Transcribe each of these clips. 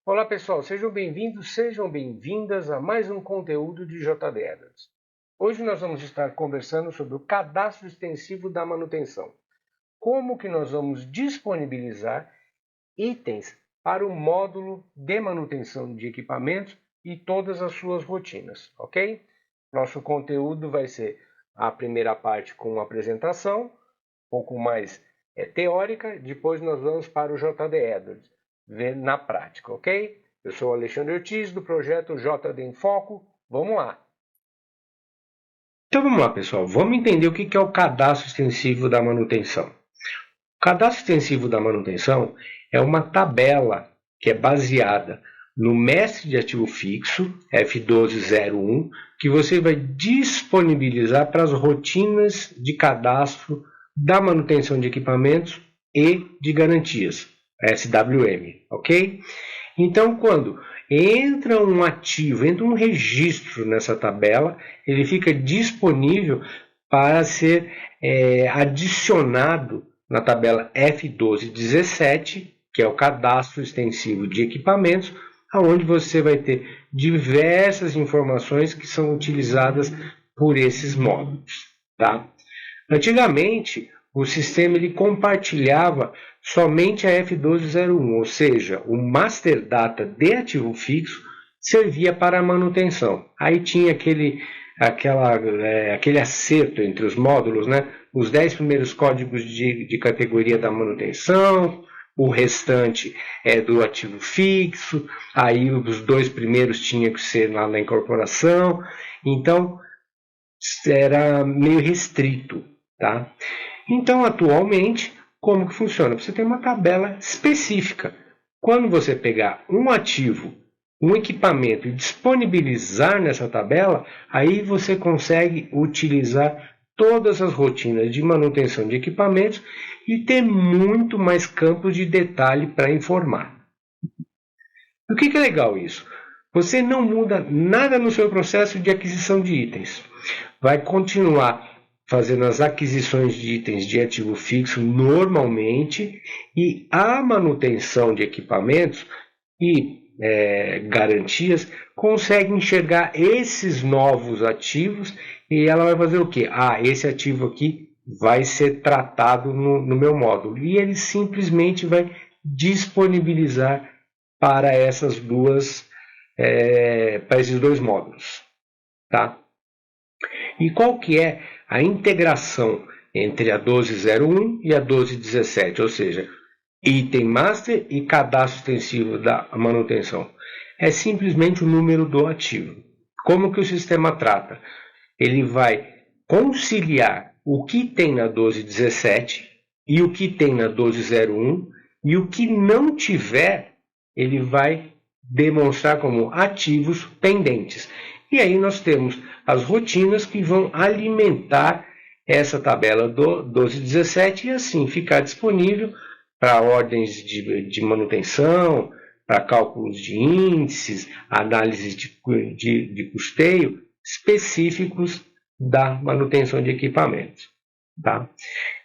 Olá pessoal, sejam bem-vindos, sejam bem-vindas a mais um conteúdo de JD Edwards. Hoje nós vamos estar conversando sobre o cadastro extensivo da manutenção. Como que nós vamos disponibilizar itens para o módulo de manutenção de equipamentos e todas as suas rotinas, ok? Nosso conteúdo vai ser a primeira parte com uma apresentação, um pouco mais teórica, depois nós vamos para o JD Edwards, ver na prática, ok? Eu sou o Alexandre Ortiz, do projeto JD em Foco. Vamos lá! Então vamos lá, pessoal. Vamos entender o que é o cadastro extensivo da manutenção. O cadastro extensivo da manutenção é uma tabela que é baseada no mestre de ativo fixo, F1201, que você vai disponibilizar para as rotinas de cadastro da manutenção de equipamentos e de garantias, SWM, ok? Então, quando entra um ativo, entra um registro nessa tabela, ele fica disponível para ser adicionado na tabela F1217, que é o cadastro extensivo de equipamentos, onde você vai ter diversas informações que são utilizadas por esses módulos, tá? Antigamente, o sistema ele compartilhava somente a F1201, ou seja, o Master Data de ativo fixo servia para a manutenção. Aí tinha aquele acerto entre os módulos, né? Os 10 primeiros códigos de categoria da manutenção, o restante é do ativo fixo, aí os 2 primeiros tinham que ser lá na incorporação, então era meio restrito, tá? Então, atualmente, como que funciona? Você tem uma tabela específica. Quando você pegar um ativo, um equipamento e disponibilizar nessa tabela, aí você consegue utilizar todas as rotinas de manutenção de equipamentos e ter muito mais campos de detalhe para informar. O que é legal isso? Você não muda nada no seu processo de aquisição de itens. Vai continuar fazendo as aquisições de itens de ativo fixo normalmente e a manutenção de equipamentos e garantias consegue enxergar esses novos ativos e ela vai fazer o quê? Esse ativo aqui vai ser tratado no meu módulo e ele simplesmente vai disponibilizar para para esses dois módulos, tá? E qual que é a integração entre a 1201 e a 1217, ou seja, item master e cadastro extensivo da manutenção? É simplesmente o número do ativo. Como que o sistema trata? Ele vai conciliar o que tem na 1217 e o que tem na 1201 e o que não tiver, ele vai demonstrar como ativos pendentes. E aí nós temos as rotinas que vão alimentar essa tabela do 1217 e assim ficar disponível para ordens de manutenção, para cálculos de índices, análise de custeio específicos da manutenção de equipamentos, tá?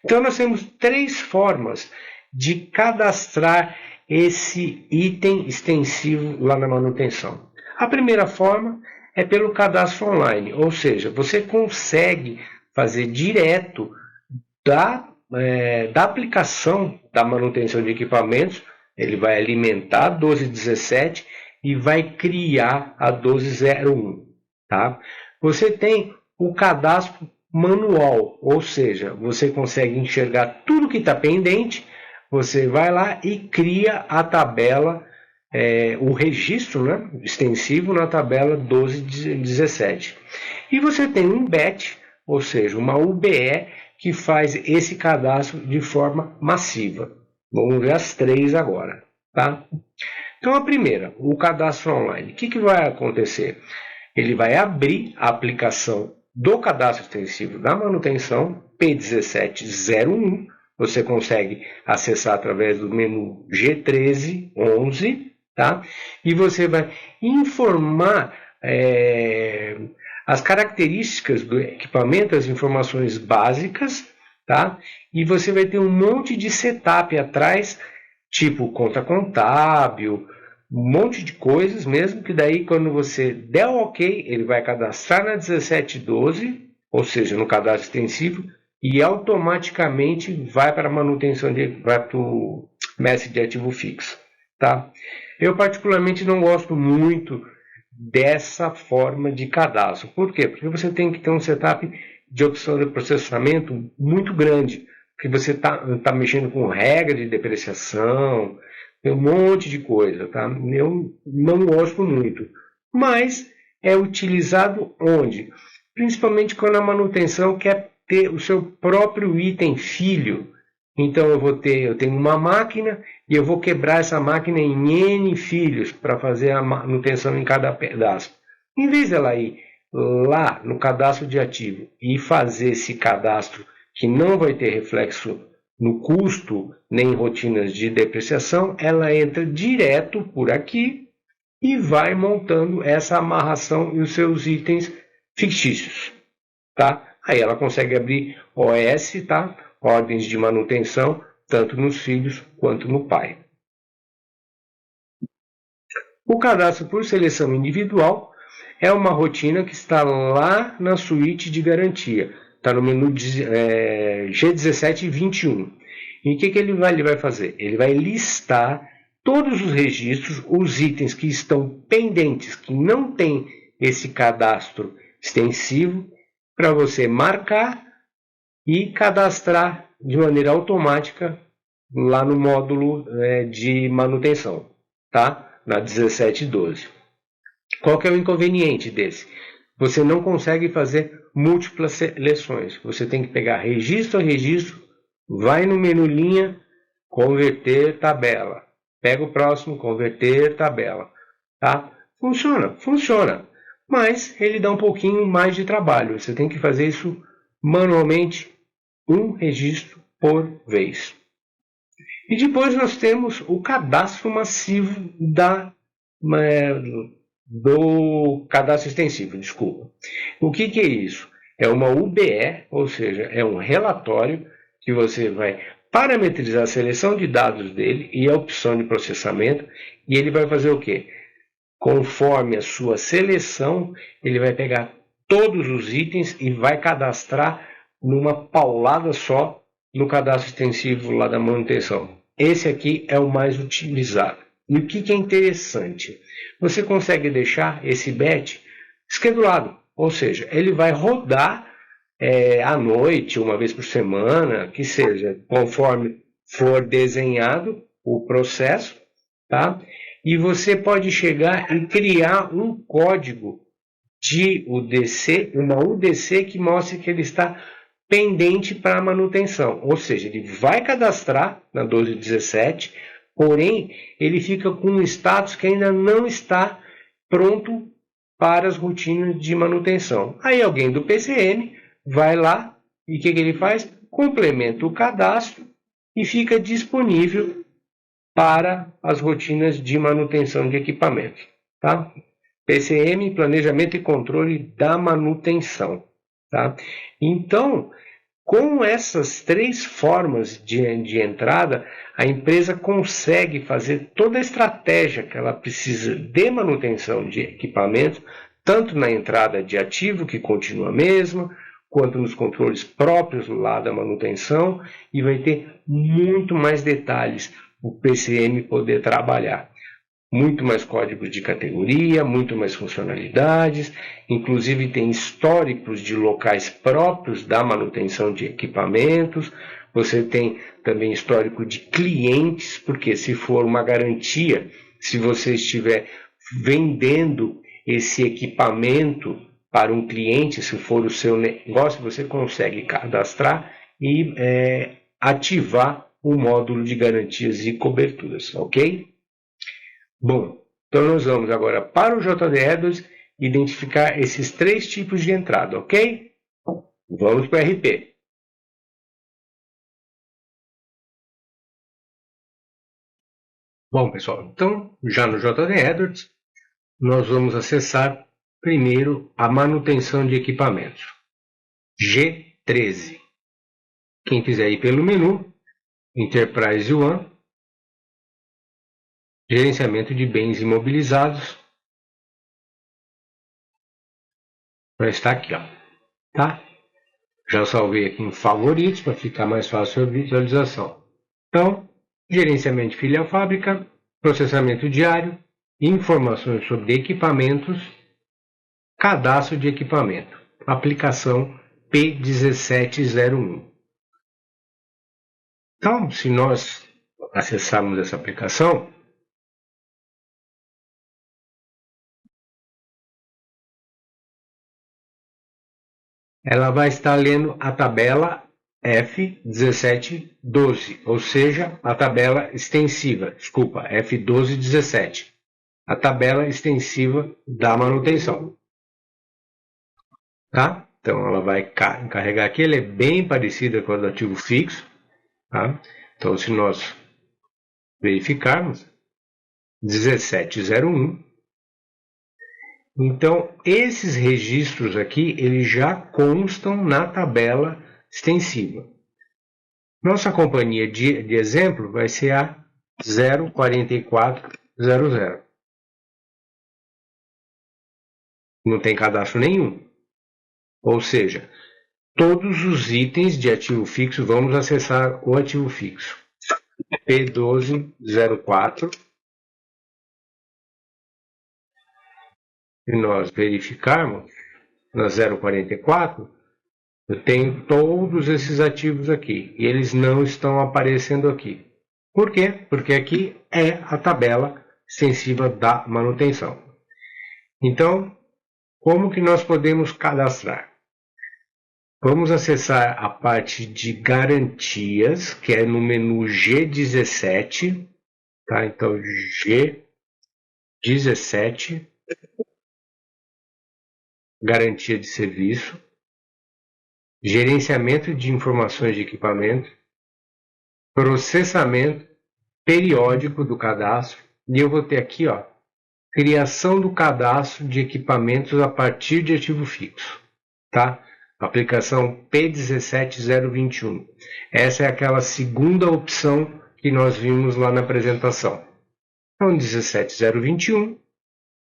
Então nós temos 3 formas de cadastrar esse item extensivo lá na manutenção. A primeira forma é pelo cadastro online, ou seja, você consegue fazer direto da aplicação da manutenção de equipamentos, ele vai alimentar a 1217 e vai criar a 1201, tá? Você tem o cadastro manual, ou seja, você consegue enxergar tudo que está pendente, você vai lá e cria a tabela, o registro, né, extensivo na tabela 1217. E você tem um BET, ou seja, uma UBE, que faz esse cadastro de forma massiva. Vamos ver as 3 agora, tá? Então, a primeira, o cadastro online. O que vai acontecer? Ele vai abrir a aplicação do cadastro extensivo da manutenção, P1701. Você consegue acessar através do menu G1311, tá? E você vai informar as características do equipamento, as informações básicas, tá? E você vai ter um monte de setup atrás, tipo conta contábil, um monte de coisas mesmo, que daí quando você der o ok, ele vai cadastrar na 1712, ou seja, no cadastro extensivo, e automaticamente vai para a manutenção, vai para o mestre de ativo fixo. Tá? Eu particularmente não gosto muito dessa forma de cadastro. Por quê? Porque você tem que ter um setup de opção de processamento muito grande, porque você tá mexendo com regra de depreciação, tem um monte de coisa, tá? Eu não gosto muito, mas é utilizado onde? Principalmente quando a manutenção quer ter o seu próprio item filho. Então eu tenho uma máquina e eu vou quebrar essa máquina em N filhos para fazer a manutenção em cada pedaço. Em vez dela ir lá no cadastro de ativo e fazer esse cadastro que não vai ter reflexo no custo nem em rotinas de depreciação, ela entra direto por aqui e vai montando essa amarração e os seus itens fictícios. Tá? Aí ela consegue abrir OS, tá? Ordens de manutenção, tanto nos filhos quanto no pai. O cadastro por seleção individual é uma rotina que está lá na suíte de garantia. Está no menu G17 e 21. E o que ele vai fazer? Ele vai listar todos os registros, os itens que estão pendentes, que não tem esse cadastro extensivo, para você marcar e cadastrar de maneira automática lá no módulo de manutenção, tá? Na 1712. Qual que é o inconveniente desse? Você não consegue fazer múltiplas seleções. Você tem que pegar registro a registro, vai no menu linha, converter tabela. Pega o próximo, converter tabela. Tá? Funciona. Mas ele dá um pouquinho mais de trabalho. Você tem que fazer isso manualmente, um registro por vez. E depois nós temos o cadastro massivo do cadastro extensivo, desculpa. O que é isso? É uma UBE, ou seja, é um relatório que você vai parametrizar a seleção de dados dele e a opção de processamento, e ele vai fazer o quê? Conforme a sua seleção, ele vai pegar todos os itens e vai cadastrar numa paulada só no cadastro extensivo lá da manutenção. Esse aqui é o mais utilizado. E o que é interessante? Você consegue deixar esse batch schedulado, ou seja, ele vai rodar à noite, uma vez por semana, que seja, conforme for desenhado o processo, tá? E você pode chegar e criar um código de UDC, uma UDC que mostre que ele está pendente para manutenção. Ou seja, ele vai cadastrar na 1217, porém ele fica com um status que ainda não está pronto para as rotinas de manutenção. Aí alguém do PCM vai lá e o que ele faz? Complementa o cadastro e fica disponível para as rotinas de manutenção de equipamentos. Tá? PCM, Planejamento e Controle da Manutenção. Tá? Então, com essas três formas de entrada, a empresa consegue fazer toda a estratégia que ela precisa de manutenção de equipamentos, tanto na entrada de ativo, que continua a mesma, quanto nos controles próprios lá da manutenção, e vai ter muito mais detalhes o PCM poder trabalhar. Muito mais códigos de categoria, muito mais funcionalidades, inclusive tem históricos de locais próprios da manutenção de equipamentos, você tem também histórico de clientes, porque se for uma garantia, se você estiver vendendo esse equipamento para um cliente, se for o seu negócio, você consegue cadastrar e ativar o módulo de garantias e coberturas, ok? Bom, então nós vamos agora para o JD Edwards identificar esses três tipos de entrada, ok? Vamos para o RP. Bom, pessoal, então já no JD Edwards nós vamos acessar primeiro a manutenção de equipamentos. G13. Quem quiser ir pelo menu, Enterprise One, gerenciamento de bens imobilizados. Vai estar aqui, ó, tá? Já salvei aqui em favoritos para ficar mais fácil a visualização. Então, gerenciamento de filial-fábrica, processamento diário, informações sobre equipamentos, cadastro de equipamento, aplicação P1701. Então, se nós acessarmos essa aplicação, ela vai estar lendo a tabela F1712, ou seja, a tabela extensiva, desculpa, F1217, a tabela extensiva da manutenção. Tá? Então ela vai carregar aqui, ela é bem parecida com a do ativo fixo. Tá? Então se nós verificarmos, 1701, então esses registros aqui, eles já constam na tabela extensiva. Nossa companhia de exemplo vai ser a 04400. Não tem cadastro nenhum. Ou seja, todos os itens de ativo fixo, vamos acessar o ativo fixo. P1204. Se nós verificarmos na 044, eu tenho todos esses ativos aqui e eles não estão aparecendo aqui. Por quê? Porque aqui é a tabela extensiva da manutenção. Então, como que nós podemos cadastrar? Vamos acessar a parte de garantias, que é no menu G17, tá? Então, G17, garantia de serviço, gerenciamento de informações de equipamento, processamento periódico do cadastro, e eu vou ter aqui, ó, criação do cadastro de equipamentos a partir de ativo fixo, tá? Aplicação P17021. Essa é aquela segunda opção que nós vimos lá na apresentação. Então, 17021,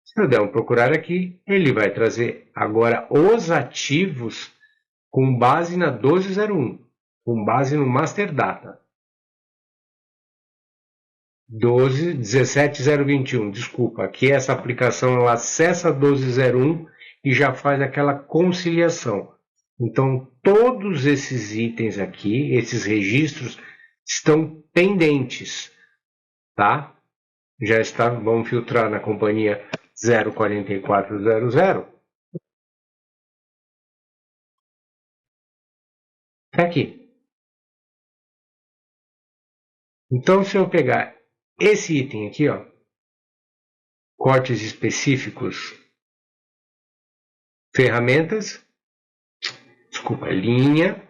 se eu der um procurar aqui, ele vai trazer agora os ativos com base na 1201, com base no Master Data. 17021, desculpa, aqui essa aplicação ela acessa a 1201 e já faz aquela conciliação. Então, todos esses itens aqui, esses registros, estão pendentes, tá? Já está, vamos filtrar na companhia 04400. Está aqui. Então, se eu pegar esse item aqui, ó, cortes específicos, ferramentas, desculpa, linha,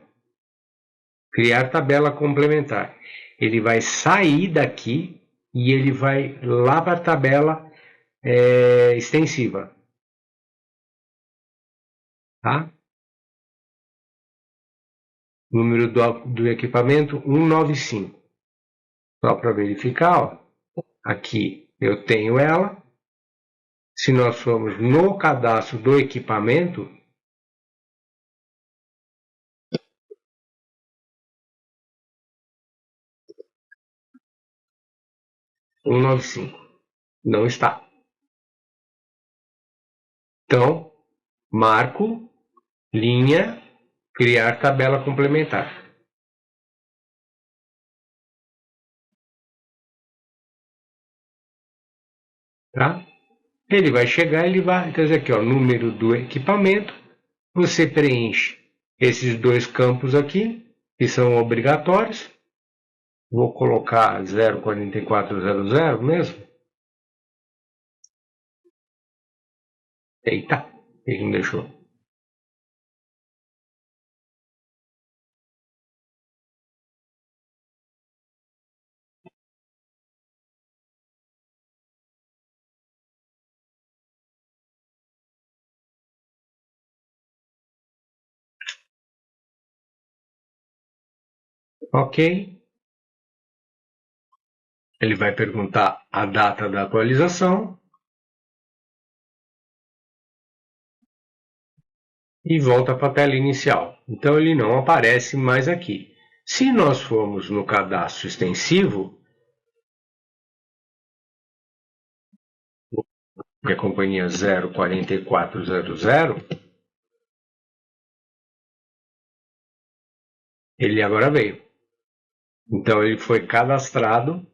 criar tabela complementar. Ele vai sair daqui e ele vai lá para a tabela extensiva. Tá? Número do equipamento 195. Só para verificar, ó, aqui eu tenho ela. Se nós formos no cadastro do equipamento, um 195 não está. Então, marco, linha, criar tabela complementar. Tá? Ele vai chegar, ele vai trazer aqui, ó, número do equipamento. Você preenche esses dois campos aqui, que são obrigatórios. Vou colocar 04400 mesmo. Eita, ele não deixou. Ok. Ele vai perguntar a data da atualização e volta para a tela inicial. Então ele não aparece mais aqui. Se nós formos no cadastro extensivo, que é a companhia 04400, ele agora veio. Então ele foi cadastrado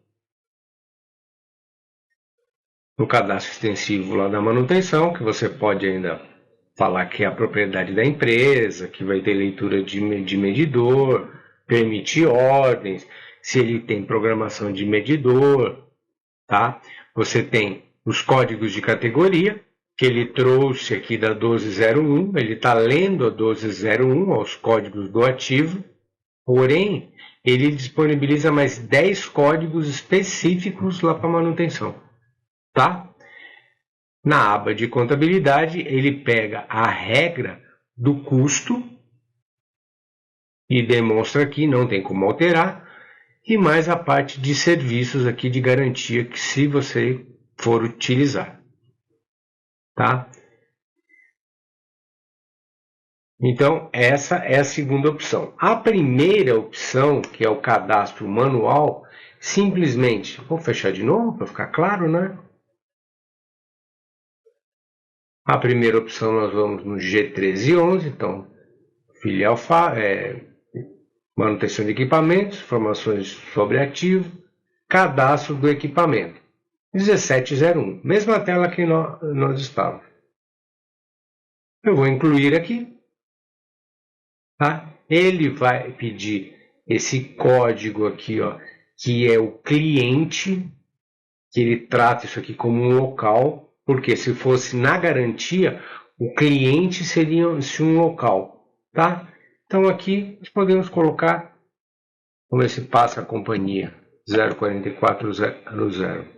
no cadastro extensivo lá da manutenção, que você pode ainda falar que é a propriedade da empresa, que vai ter leitura de medidor, permitir ordens, se ele tem programação de medidor, tá? Você tem os códigos de categoria, que ele trouxe aqui da 1201, ele está lendo a 1201, os códigos do ativo, porém, ele disponibiliza mais 10 códigos específicos lá para manutenção, tá? Na aba de contabilidade, ele pega a regra do custo e demonstra aqui, não tem como alterar, e mais a parte de serviços aqui de garantia que se você for utilizar, tá? Então, essa é a segunda opção. A primeira opção, que é o cadastro manual, simplesmente, vou fechar de novo para ficar claro, né? A primeira opção nós vamos no G1311, então, filial manutenção de equipamentos, informações sobre ativo, cadastro do equipamento. 1701, mesma tela que nós estávamos. Eu vou incluir aqui, tá? Ele vai pedir esse código aqui, ó, que é o cliente, que ele trata isso aqui como um local, porque se fosse na garantia, o cliente seria um local, tá? Então aqui nós podemos colocar, vamos ver se passa a companhia 04400.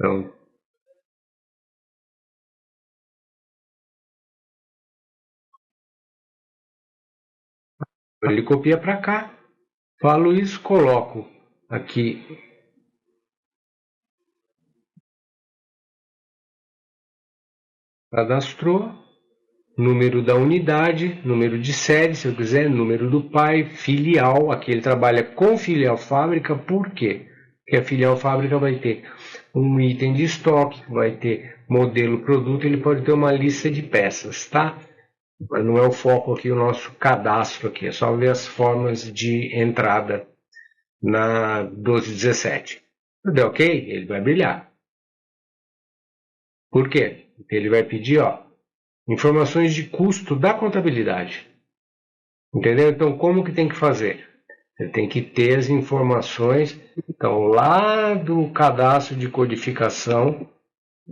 Então, ele copia para cá, falo isso, coloco aqui cadastrou, número da unidade, número de série, se eu quiser, número do pai, filial, aqui ele trabalha com filial fábrica, por quê? Porque a filial fábrica vai ter um item de estoque, vai ter modelo produto, ele pode ter uma lista de peças, tá? Mas não é o foco aqui, o nosso cadastro aqui, é só ver as formas de entrada na 1217. Se der ok, ele vai brilhar. Por quê? Porque ele vai pedir, ó, informações de custo da contabilidade. Entendeu? Então, como que tem que fazer? Você tem que ter as informações, então, lá do cadastro de codificação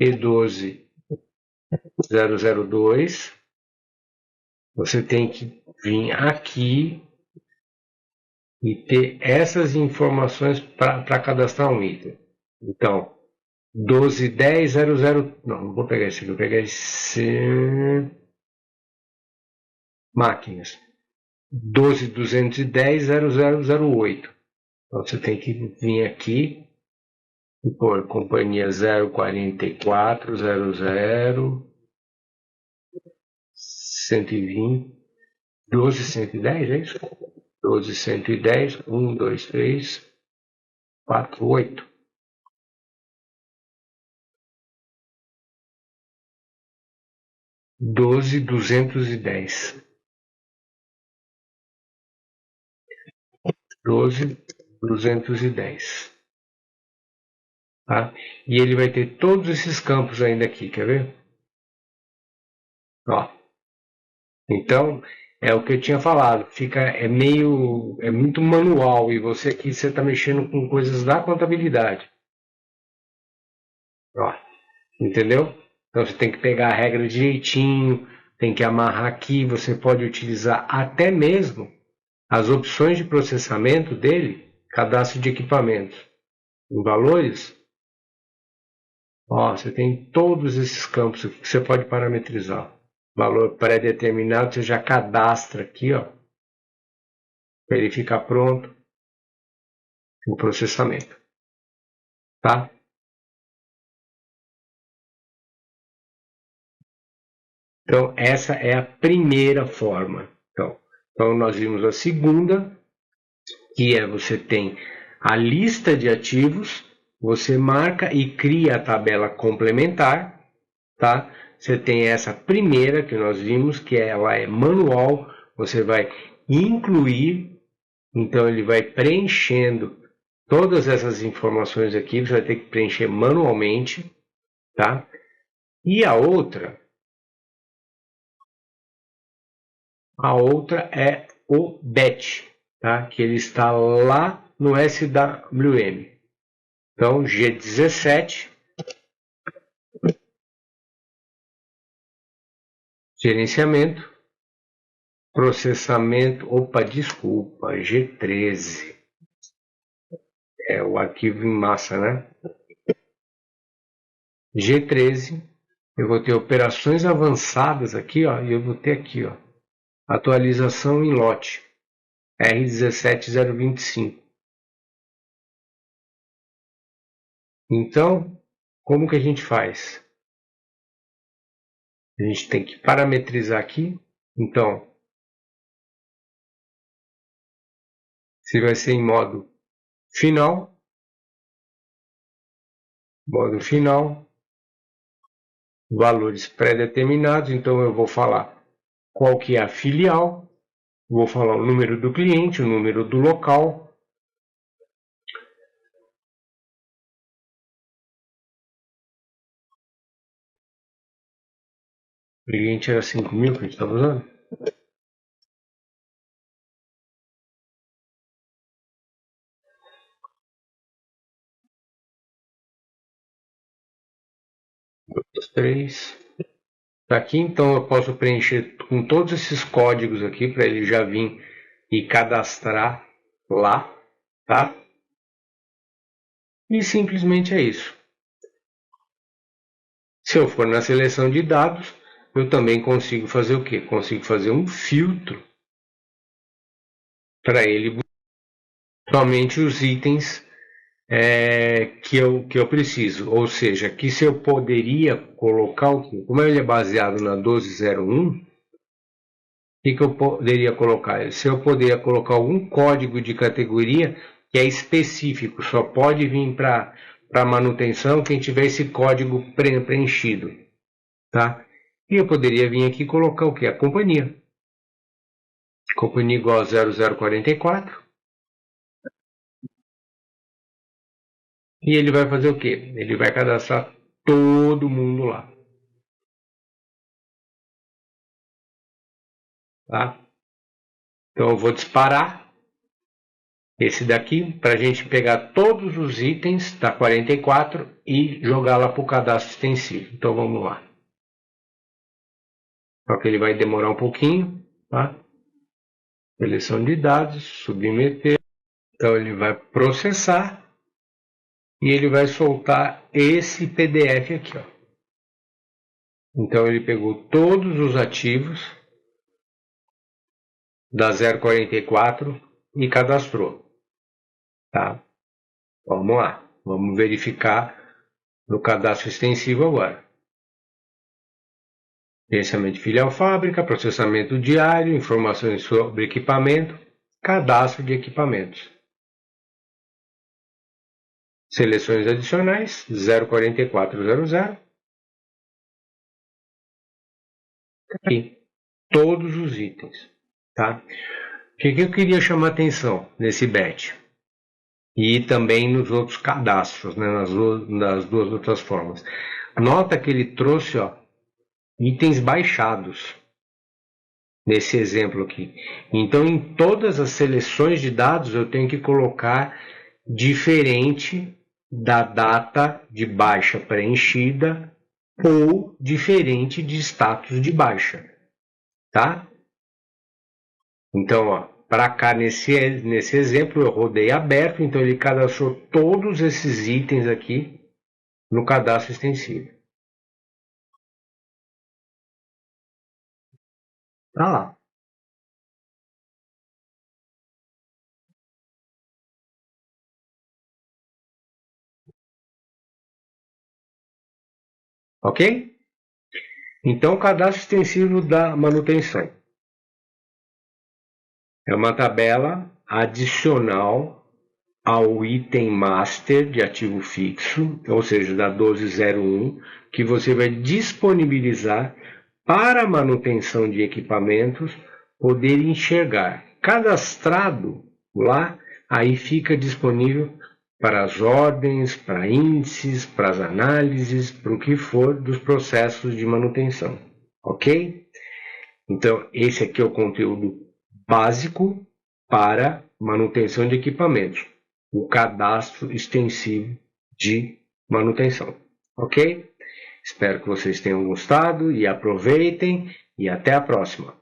E12002, você tem que vir aqui e ter essas informações para cadastrar um item. Então, 121000, não vou pegar esse aqui, vou pegar esse máquinas. 12.210.0008. Então você tem que vir aqui e pôr companhia 04400 120 12110, é isso? 12110 123 48. Doze duzentos e dez. 12.210. Tá? E ele vai ter todos esses campos ainda aqui, quer ver? Ó. Então, é o que eu tinha falado, é muito manual, e você aqui você está mexendo com coisas da contabilidade. Ó, entendeu? Então você tem que pegar a regra direitinho, tem que amarrar aqui, você pode utilizar até mesmo as opções de processamento dele, cadastro de equipamentos, em valores. Ó, você tem todos esses campos que você pode parametrizar. Valor pré-determinado, você já cadastra aqui, ó, para ele ficar pronto. o processamento. Tá? Então, essa é a primeira forma. Então nós vimos a segunda, que é você tem a lista de ativos, você marca e cria a tabela complementar, tá? Você tem essa primeira que nós vimos, que ela é manual, você vai incluir, então ele vai preenchendo todas essas informações aqui, você vai ter que preencher manualmente, tá? E a outra é o BET, tá? Que ele está lá no SWM. Então, G17, gerenciamento, processamento, desculpa, G13, é o arquivo em massa, né? G13, eu vou ter operações avançadas aqui, ó, e eu vou ter aqui, ó, atualização em lote, R17025. Então, como que a gente faz? A gente tem que parametrizar aqui. Então, se vai ser em modo final, valores pré-determinados. Então, eu vou falar qual que é a filial, vou falar o número do cliente, o número do local. O cliente era 5.000 que a gente estava usando. Os três. Aqui então eu posso preencher com todos esses códigos aqui para ele já vir e cadastrar lá, tá? E simplesmente é isso. Se eu for na seleção de dados, eu também consigo fazer o quê? Consigo fazer um filtro para ele buscar somente os itens que eu preciso. Ou seja, que se eu poderia colocar o quê? Como ele é baseado na 1201, o que eu poderia colocar? Se eu poderia colocar algum código de categoria que é específico, só pode vir para manutenção quem tiver esse código preenchido, tá? E eu poderia vir aqui e colocar o que? A companhia. Companhia igual a 0044. E ele vai fazer o quê? Ele vai cadastrar todo mundo lá. Tá? Então eu vou disparar esse daqui para a gente pegar todos os itens da 44 e jogar lá para o cadastro extensivo. Então vamos lá. Só que ele vai demorar um pouquinho. Tá? Seleção de dados, submeter. Então ele vai processar e ele vai soltar esse PDF aqui. Ó. Então ele pegou todos os ativos da 044 e cadastrou. Tá? Vamos lá. Vamos verificar no cadastro extensivo agora. Gerenciamento de filial fábrica, processamento diário, informações sobre equipamento, cadastro de equipamentos. Seleções adicionais, 04400. Aqui, todos os itens. Tá? O que eu queria chamar atenção nesse batch? E também nos outros cadastros, né, nas duas outras formas. Nota que ele trouxe itens baixados, nesse exemplo aqui. Então, em todas as seleções de dados, eu tenho que colocar diferente da data de baixa preenchida ou diferente de status de baixa, tá? Então, para cá nesse exemplo eu rodei aberto, então ele cadastrou todos esses itens aqui no cadastro extensivo. Tá lá. Ok? Então, cadastro extensivo da manutenção é uma tabela adicional ao item master de ativo fixo, ou seja, da 1201, que você vai disponibilizar para a manutenção de equipamentos poder enxergar. Cadastrado lá, aí fica disponível para as ordens, para índices, para as análises, para o que for dos processos de manutenção. Ok? Então, esse aqui é o conteúdo básico para manutenção de equipamentos, o cadastro extensivo de manutenção. Ok? Espero que vocês tenham gostado e aproveitem e até a próxima.